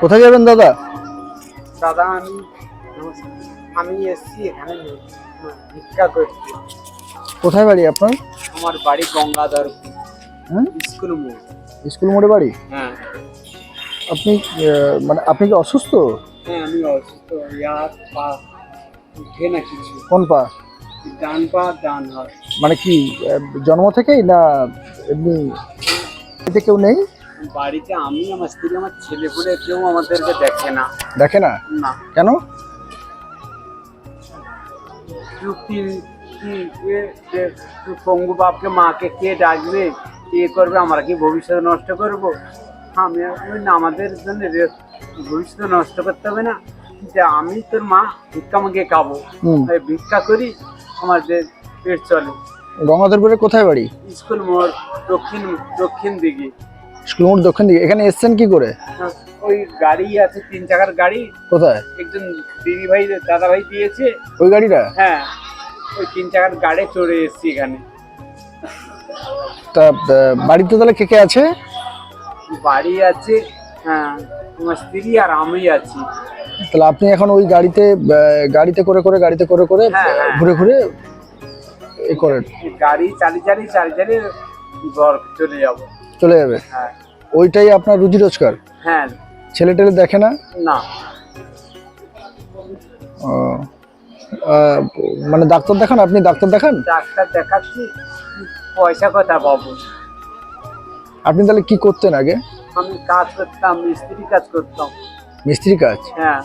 কোথায় যাবেন দাদা? দাদা আমি এসছি এখানে ভিক্ষা করতে। কোথায় বাড়ি আপনার? আমার বাড়ি গঙ্গাধর হ্যাঁ, স্কুল মোড়। স্কুল মোড়ে বাড়ি। হ্যাঁ আপনি মানে আপনি কি অসুস্থ? হ্যাঁ আমি অসুস্থ, ইয়ার পা উঠে না কিছু। কোন পা? ডান পা ডান হাত। মানে কি জন্ম থেকেই না এমনি বাড়িতে কেউ নেই? বাড়িতে আমি, আমার স্ত্রী, আমার ছেলে পুলে কেউ আমাদেরকে দেখে না। দেখে না? না। কেন? পঙ্গু বাপকে মাকে কে ডাকবে, কে করবে? আমরা কি ভবিষ্যৎ নষ্ট করবো? আমি আমাদের জন্য ভবিষ্যৎ নষ্ট করতে হবে না। যে আমি তোর মা ভিক্ষা মাকে খাবো, ভিক্ষা করি, আমাদের পেট চলে। গঙ্গাধরপুরে কোথায় বাড়ি? স্কুল মোড় দক্ষিণ দিকে। স্কুল মোড় দক্ষিণ দিকে। এখানে এসছেন কি করে? ওই গাড়ি আছে, 3 চাকার গাড়ি। কোথায়? একজন দিদি ভাই দাদা ভাই দিয়েছে ওই গাড়িটা। হ্যাঁ, ওই 3 চাকার গাড়ি চড়ে এসেছি এখানে। তা বাড়িতে তাহলে কে কে আছে? বাড়ি আছে, হ্যাঁ, তোমার স্ত্রী আর আমি আছি। তাহলে আপনি এখন ওই গাড়িতে করে ঘুরে ঘুরে এ করেন? গাড়ি চালিয়ে চলে যাবে। হ্যাঁ। ওইটাই আপনার রুজি রোজগার? হ্যাঁ। ছেলে টেলে দেখে না? না। মানে ডাক্তার দেখান? আপনি ডাক্তার দেখান? ডাক্তার দেখাচ্ছি, পয়সা কথা পাবো। আপনি তাহলে কি করতেন আগে? আমি কাজ করতাম, মিস্ত্রি কাজ করতাম। মিস্ত্রি কাজ? হ্যাঁ।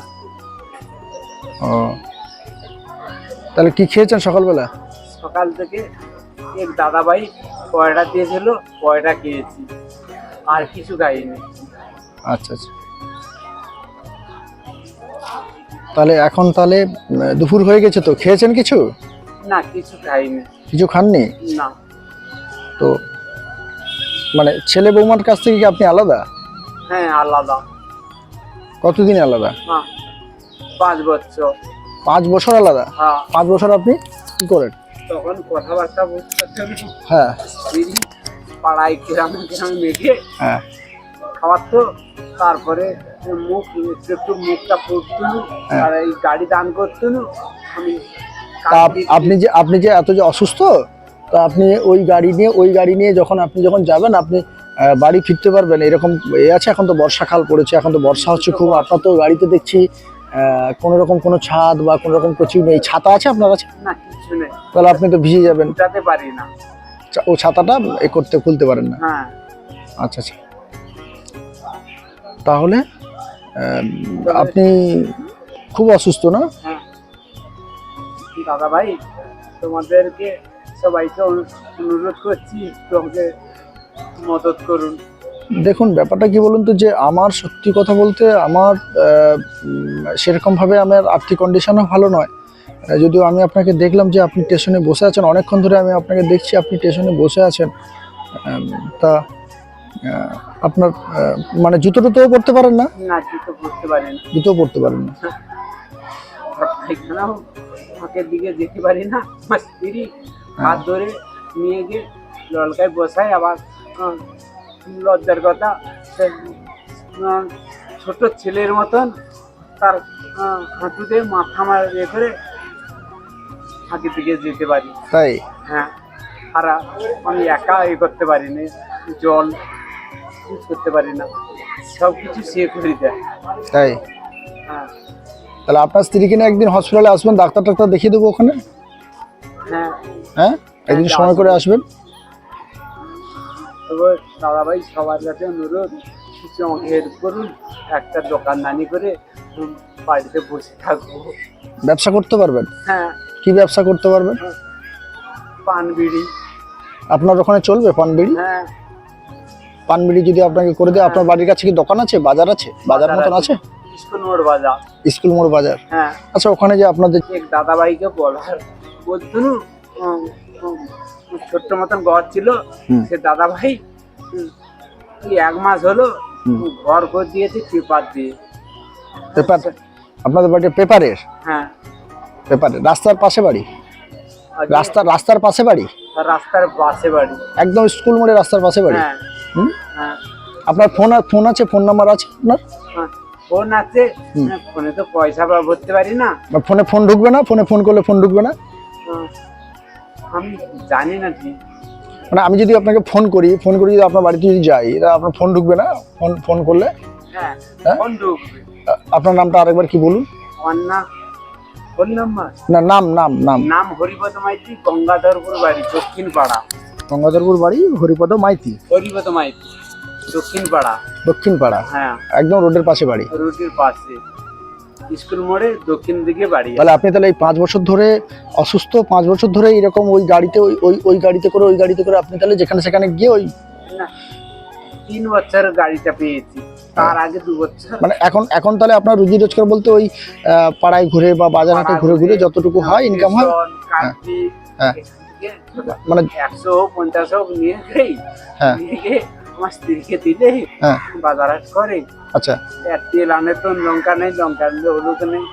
তাহলে কি খেয়েছেন সকালবেলা? সকাল থেকে এক দাদা ভাই পয়টা দিয়েছিল, পয়টা খেয়েছি, আর কিছু খাইনি। আচ্ছা আচ্ছা। তাহলে এখন তাহলে দুপুর হয়ে গেছে, তো খেয়েছেন কিছু? না, কিছু খাইনি। কিছু খাননি? না। তো মানে ছেলে বৌমার কাছ থেকে কি আপনি আলাদা? হ্যাঁ, আলাদা। কতদিন আলাদা? 5 বছর। 5 বছর আলাদা? হ্যাঁ। 5 বছর আপনি কি করেন? তখন কথাবার্তা বুঝতে পারতাম। হ্যাঁ। পাড়ায় গ্রামে মেঘে হ্যাঁ। খাওয়াতো, তারপরে একটু মুখটা পড়তো, আর এই গাড়ি দান করতো। আপনি যে এত যে অসুস্থ, তো আপনি ওই গাড়ি নিয়ে যখন যাবেন, আপনি বাড়ি ফিরতে পারবেন এরকম আছে? এখন তো বর্ষাকাল পড়েছে, এখন তো বর্ষা হচ্ছে খুব। আপনার তো গাড়িতে দেখছি কোনো রকম কোনো ছাদ বা কোনো রকম কিছু নেই। ছাতা আছে আপনার কাছে? না, কিছু নেই। তাহলে আপনি তো ভিজে যাবেন। উঠাতে পারি না। ও ছাতাটা খুলতে পারেন না? হ্যাঁ। আচ্ছা আচ্ছা। তাহলে আপনি খুব অসুস্থ না? হ্যাঁ। দাদা ভাই, তোমাদেরকে সবাইকে অনুরোধ করছি, তোমাকে মদত করুন। দেখুন, ব্যাপারটা কি বলুন তো, যে আমার সত্যি কথা বলতে আমার সেরকমভাবে আমার আর্থিক কন্ডিশনও ভালো নয়। যদিও আমি আপনাকে দেখলাম যে আপনি স্টেশনে বসে আছেন, অনেকক্ষণ ধরে আমি আপনাকে দেখছি আপনি স্টেশনে বসে আছেন। তা আপনার মানে জুতো টুতোও পরতে পারেন না? না, জুতো পরতে পারি না। জুতো পরতে পারেন না? এখানেও ফাঁকের দিকে যেতে পারি না। আমার স্ত্রী হাত ধরে নিয়ে গিয়ে ললকায় বসায়, আবার লজ্জার কথা ছোট ছেলের মতন তার হাঁটুতে মাথা আমার করে ফাঁকের দিকে যেতে পারি। তাই? হ্যাঁ। আর আমি একা করতে পারি না, জল ইউজ করতে পারি না, সব কিছু সে করে দেয়। তাই? হ্যাঁ। তাহলে আপনার স্ত্রীকে নিয়ে একদিন হসপিটালে আসবেন, ডাক্তার দেখিয়ে দেবো ওখানে। হ্যাঁ। হ্যাঁ, একদিন সময় করে আসবেন। তবে দাদা ভাই, সবার কাছে অনুরোধ, কিছু আমাকে হেল্প করুন। একটা দোকানদানি করে বাড়িতে বসে থাকবো। ব্যবসা করতে পারবেন? হ্যাঁ। কি ব্যবসা করতে পারবেন? পান বিড়ি। আপনার ওখানে চলবে পান বিড়ি? হ্যাঁ। পান বিড়ি যদি আপনাকে করে দেয়। আপনার বাড়ির কাছে কি দোকান আছে, বাজার আছে? বাজার মতন আছে? স্কুল মোড় বাজার। স্কুল মোড় বাজার। হ্যাঁ। আচ্ছা, ওখানে যে আপনাদের এক দাদা ভাইকে বলতো, ছোট্ট মতন ঘর ছিল, সে দাদা ভাই 1 মাস হলো ঘর করে দিয়েছে পেপার দিয়ে। পেপার? আপনাদের বাড়ি পেপারের? হ্যাঁ। পেপারের রাস্তার পাশে বাড়ি? রাস্তার পাশে বাড়ি? রাস্তার পাশে বাড়ি, একদম স্কুল মোড়ে রাস্তার পাশে বাড়ি। হ্যাঁ। হ্যাঁ। আপনার ফোন আছে? ফোন নাম্বার আছে আপনার? ফোন আছে, ফোনে তো পয়সা ভরতে পারি না। ফোনে ফোন ঢুকবে না, ফোনে ফোন করলে ফোন ঢুকবে না? আমি জানি না কি, মানে আমি যদি আপনাকে ফোন করি যদি আপনার বাড়িতে যদি যাই, তা আপনার ফোন ঢুকবে না? ফোন ফোন করলে হ্যাঁ হ্যাঁ? ফোন ঢুকবে। আপনার নামটা আরেকবার কি বলুন? আমার না ফোন নাম্বার না, নাম নাম নাম। নাম হরিপদ মাইতি, গঙ্গাধরপুর বাড়ি, দক্ষিণ পাড়া। গঙ্গাধরপুর বাড়ি, হরিপদ মাইতি, হরিপদ মাইতি, দক্ষিণ পাড়া। দক্ষিণ পাড়া, হ্যাঁ একদম রোডের পাশে বাড়ি। রুটির পাশে, স্কুল মোড়ে দক্ষিণ দিকে বাড়ি। তাহলে আপনি তাহলে এই 5 বছর ধরে অসুস্থ, 5 বছর ধরে এরকম ওই গাড়িতে ওই গাড়িতে করে আপনি তাহলে যেখানে সেখানে গিয়ে ওই না, 3 বছর গাড়িটা পেয়েছি, তার আগে 2 বছর। মানে এখন তাহলে আপনার রুজি রোজগার বলতে ওই পাড়ায় ঘুরে বা বাজার হাটে ঘুরে যতটুকু হয় ইনকাম হয়, হ্যাঁ। মানে 150 হোক নিয়ে গেই, হ্যাঁ নিয়ে গিয়ে আমার স্ত্রীকে দিলে হ্যাঁ, বাজার হাট করে। আচ্ছা। তেল আনে তো, লঙ্কা নেই, লঙ্কা নিলে হলুদ নেই,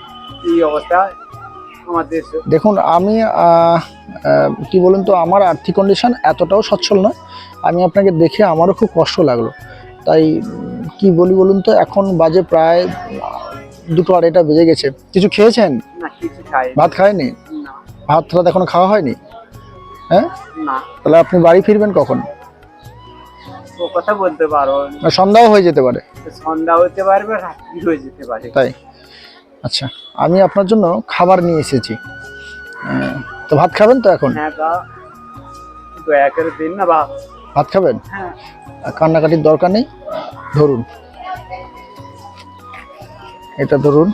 এই অবস্থা আমার দেশে। দেখুন আমি কি বলুন তো, আমার আর্থিক কন্ডিশন এতটাও সচ্ছল নয়। আমি আপনাকে দেখে আমারও খুব কষ্ট লাগলো, তাই কি বলি বলুন তো, এখন বাজে প্রায় 2:30 বেজে গেছে। কিছু খেয়েছেন? না, কিছু খাই ভাত খায়নি? না। ভাত রাত এখনো খাওয়া হয়নি? হ্যাঁ, না, তাহলে আপনি বাড়ি ফিরবেন কখন? ও কথা বলতে পারো না। না, সন্ধ্যাও হয়ে যেতে পারে। সন্ধ্যা হতে পারবে, রাত্রি হয়ে যেতে পারে। তাই? আচ্ছা, আমি আপনার জন্য খাবার নিয়ে এসেছি। তো ভাত খাবেন তো এখন? হ্যাঁ, তা দয়া করে দিন না বা। ভাত খাবেন? হ্যাঁ। কান্নাকাটির দরকার নেই, ধরুন এটা ধরুন,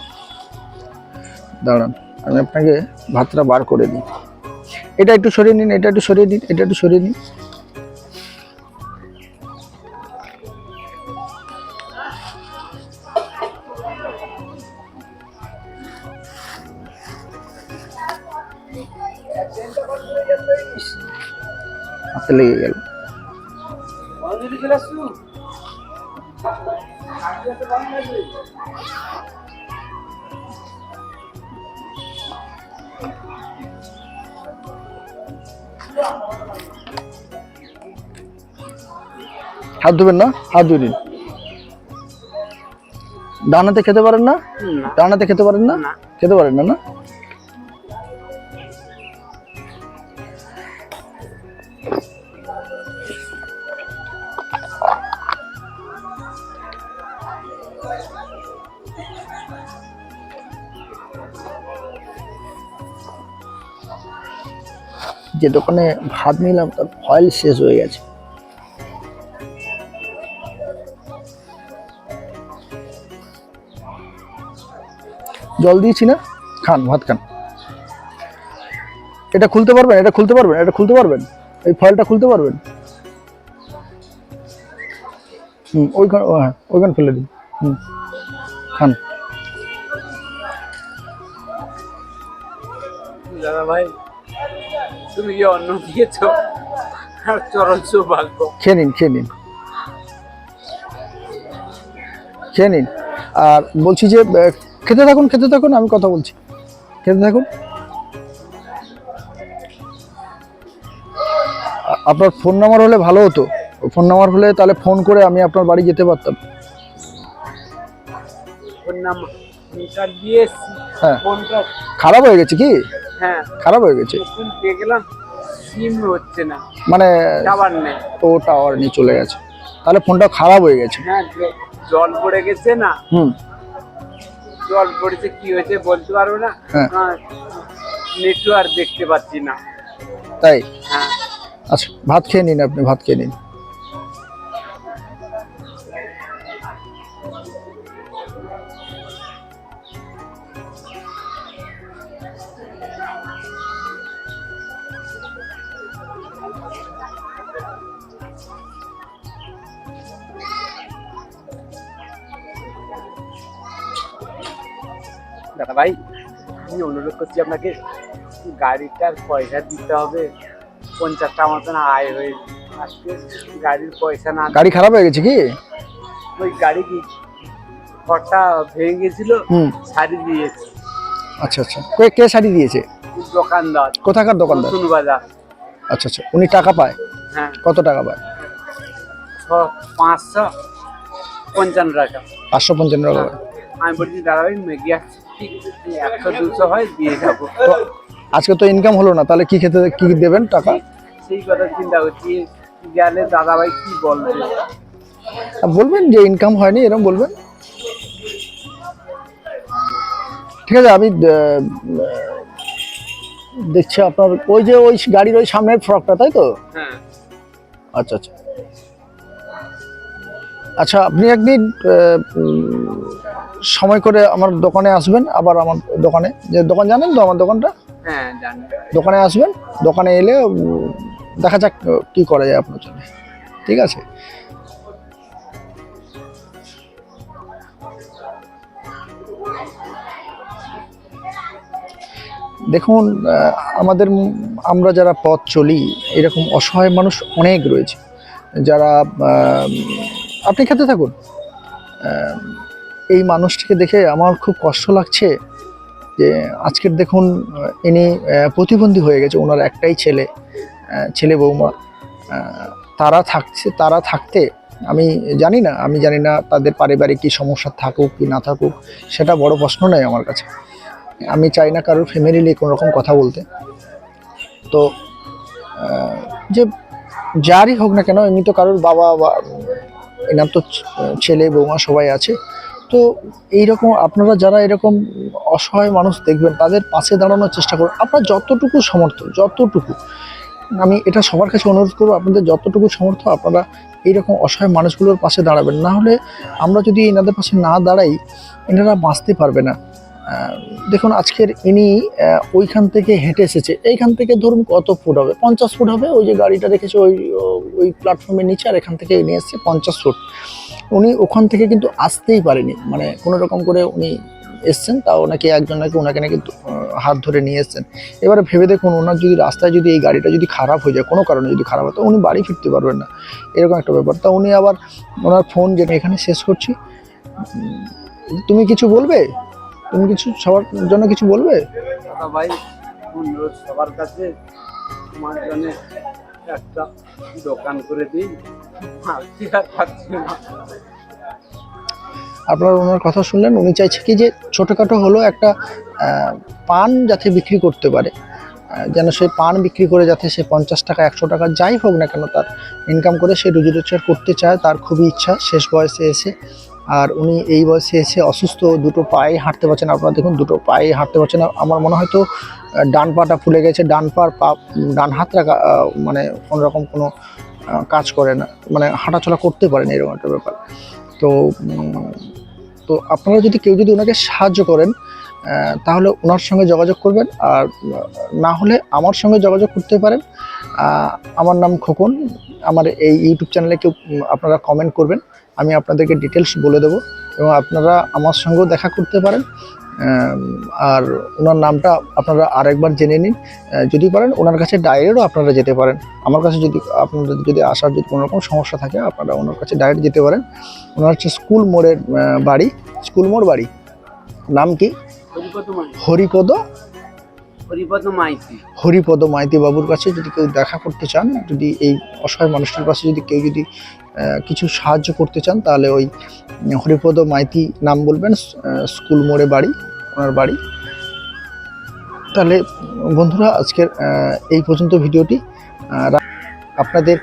দাঁড়ান আমি আপনাকে ভাতটা বার করে দিই। এটা একটু সরিয়ে নিন, এটা একটু সরিয়ে দিন, এটা একটু সরিয়ে নিন। হাতে লেগে গেল। হাত ধুবেন না? হাত ধুয়ে নিন। ডান হাতে খেতে পারেন না? না। ডান হাতে খেতে পারেন না? না। খেতে পারেন না? না, যে দোকানে ভাত নিলাম তার ফয়েল শেষ হয়ে গেছে। জল দিয়েছি না, খান, ভাত খান। এটা খুলতে পারবেন? এটা খুলতে পারবেন? এটা খুলতে পারবেন? এই ফয়েলটা খুলতে পারবেন? ওইখানে, হ্যাঁ ওইখানে ফেলে দিন। খান। দাদা ভাই, তুমি কি অন্ন দিয়েছো? চরণ সৌভাগ্য। খেয়ে নিন, খেয়ে নিন, খেয়ে নিন। আর বলছি যে খেতে থাকুন, খেতে থাকুন, আমি কথা বলছি, খেতে থাকুন। আপনার ফোন নাম্বার হলে ভালো হতো, ফোন নাম্বার হলে তাহলে ফোন করে আমি আপনার বাড়ি যেতে পারতাম। ফোন নাম্বার দিয়ে হ্যাঁ, ফোনটা খারাপ হয়ে গেছে কি? হ্যাঁ খারাপ হয়ে গেছে ফোন পেয়ে গেলাম, সিম হচ্ছে না, মানে টাওয়ার নেই। ও টাওয়ার নিয়ে চলে গেছে, তাহলে ফোনটা খারাপ হয়ে গেছে। হ্যাঁ, জল পড়ে গেছে না, হুম, জল পড়েছে, কি হয়েছে বলতে পারবো না। হ্যাঁ। নেটওয়ার্ক দেখতে পাচ্ছি না। তাই? হ্যাঁ। আচ্ছা, ভাত খেয়ে নিন, আপনি ভাত খেয়ে নিন। দাদা ভাই, আমি অনুরোধ করছি আপনাকে, গাড়িটার পয়সা দিতে হবে। 50 টাকা মতন আয় হয়েছে আজকে, গাড়ির পয়সা না। গাড়ি খারাপ হয়ে গেছে কি? ওই গাড়ি কি ঘরটা ভেঙে গেছিল, শাড়ি দিয়েছে। আচ্ছা আচ্ছা, কে শাড়ি দিয়েছে? দোকানদার। কোথাকার দোকানদার? নতুন বাজার। আচ্ছা আচ্ছা, উনি টাকা পায়? হ্যাঁ। কত টাকা পায়? 555 টাকা। 555 টাকা পায়। আমি বলছি দাদা ভাই ম্যাগি আছে, ঠিক 100-200 হয় দিয়ে যাবো। তো আজকে তো ইনকাম হলো না, তাহলে কি খেতে কি দেবেন টাকা? সেই কথা চিন্তা করছি, গেলে দাদা ভাই কি বলবে। বলবেন যে ইনকাম হয়নি, এরকম বলবেন। ঠিক আছে, আমি দেখছি আপনার ওই যে ওই গাড়ির ওই সামনের ফ্রকটা, তাই তো? হ্যাঁ আচ্ছা আচ্ছা আচ্ছা, আপনি একদিন সময় করে আমার দোকানে আসবেন, আবার আমার দোকানে, যে দোকান জানেন তো আমার দোকানটা, হ্যাঁ জানি। দোকানে আসবেন। দোকানে এলে দেখা যাক কি করা যায় আপনার জন্য, ঠিক আছে? দেখুন, আমাদের আমরা যারা পথ চলি, এরকম অসহায় মানুষ অনেক রয়েছে যারা আপনি খেতে থাকুন। এই মানুষটিকে দেখে আমার খুব কষ্ট লাগছে যে আজকের দেখুন ইনি প্রতিবন্ধী হয়ে গেছে, ওনার একটাই ছেলে, ছেলে বৌমা, তারা থাকতে আমি জানি না তাদের পারিবারিক কি সমস্যা থাকুক কি না থাকুক, সেটা বড় প্রশ্ন নয় আমার কাছে। আমি চাই না কারোর ফ্যামিলি নিয়ে কোনো রকম কথা বলতে। তো যে যারই হোক না কেন, এমনি তো কারোর বাবা বা এনার তো ছেলে বৌমা সবাই আছে। তো এইরকম আপনারা যারা এরকম অসহায় মানুষ দেখবেন, তাদের পাশে দাঁড়ানোর চেষ্টা করুন আপনার যতটুকু সামর্থ্য, যতটুকু। আমি এটা সবার কাছে অনুরোধ করবো, আপনাদের যতটুকু সামর্থ্য আপনারা এইরকম অসহায় মানুষগুলোর পাশে দাঁড়াবেন। না হলে আমরা যদি এনাদের পাশে না দাঁড়াই, এনারা বাঁচতে পারবে না। দেখুন আজকের ইনি ওইখান থেকে হেঁটে এসেছে, এইখান থেকে ধরুন কত ফুট হবে, 50 ফুট হবে। ওই যে গাড়িটা রেখেছে ওই প্ল্যাটফর্মের নিচে, আর এখান থেকে নিয়ে এসছে 50 ফুট। উনি ওখান থেকে কিন্তু আসতেই পারেনি, মানে কোনো রকম করে উনি এসছেন, তাও নাকি একজন নাকি ওনাকে নাকি হাত ধরে নিয়ে এসছেন। এবারে ভেবে দেখুন, ওনার যদি রাস্তায় যদি এই গাড়িটা যদি খারাপ হয়ে যায়, কোনো কারণে যদি খারাপ হয়, তো উনি বাড়ি ফিরতে পারবেন না, এরকম একটা ব্যাপার। তা উনি আবার ওনার ফোন, যেটা এখানে শেষ করছি। তুমি কিছু বলবে? তুমি কিছু সবার জন্য কিছু বলবে? দাদা ভাই অনুরোধ সবার কাছে, তোমার জন্য একটা দোকান করে দিই, কি আর পাচ্ছি না। আপনারা ওনার কথা শুনলেন, উনি চাইছে কি যে ছোটোখাটো হলো একটা পান যাতে বিক্রি করতে পারে, যেন সেই পান বিক্রি করে যাতে সে 50 টাকা 100 টাকা যাই হোক না কেন তার ইনকাম করে সে রুজি রোজগার করতে চায়। তার খুবই ইচ্ছা শেষ বয়সে এসে। আর উনি এই বয়সে এসে অসুস্থ, দুটো পায়ে হাঁটতে পারছেন না। আপনারা দেখুন, দুটো পায়ে হাঁটতে পারছেন না। আমার মনে হয় তো ডান পাটা ফুলে গেছে, ডান হাতটা মানে কোনোরকম কোনো কাজ করে না, মানে হাঁটাচলা করতে পারেন, এরকম একটা ব্যাপার। তো তো আপনারা যদি কেউ যদি ওনাকে সাহায্য করেন, তাহলে ওনার সঙ্গে যোগাযোগ করবেন। আর না হলে আমার সঙ্গে যোগাযোগ করতে পারেন। আমার নাম খোকন। আমার এই ইউটিউব চ্যানেলে কেউ আপনারা কমেন্ট করবেন, আমি আপনাদেরকে ডিটেলস বলে দেবো, এবং আপনারা আমার সঙ্গেও দেখা করতে পারেন। আর ওনার নামটা আপনারা আরেকবার জেনে নিন। যদি পারেন ওনার কাছে ডাইরেক্টও আপনারা যেতে পারেন। আমার কাছে যদি আপনাদের যদি আসার যদি কোনো রকম সমস্যা থাকে, আপনারা ওনার কাছে ডাইরেক্ট যেতে পারেন। ওনার হচ্ছে স্কুল মোড়ের বাড়ি, স্কুল মোড় বাড়ি। নাম কি? হরিপদ মাইতি বাবুর কাছে যদি কেউ দেখা করতে চান, যদি এই অসহায় মানুষটার পাশে যদি কেউ যদি কিছু সাহায্য করতে চান, তাহলে ওই হরিপদ মাইতি নাম বলবেন, স্কুল মোড়ে বাড়ি, ওনার বাড়ি। তাহলে বন্ধুরা, আজকের এই পর্যন্ত ভিডিওটি। আপনাদের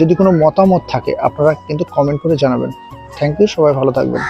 যদি কোনো মতামত থাকে, আপনারা কিন্তু কমেন্ট করে জানাবেন। থ্যাংক ইউ, সবাই ভালো থাকবেন।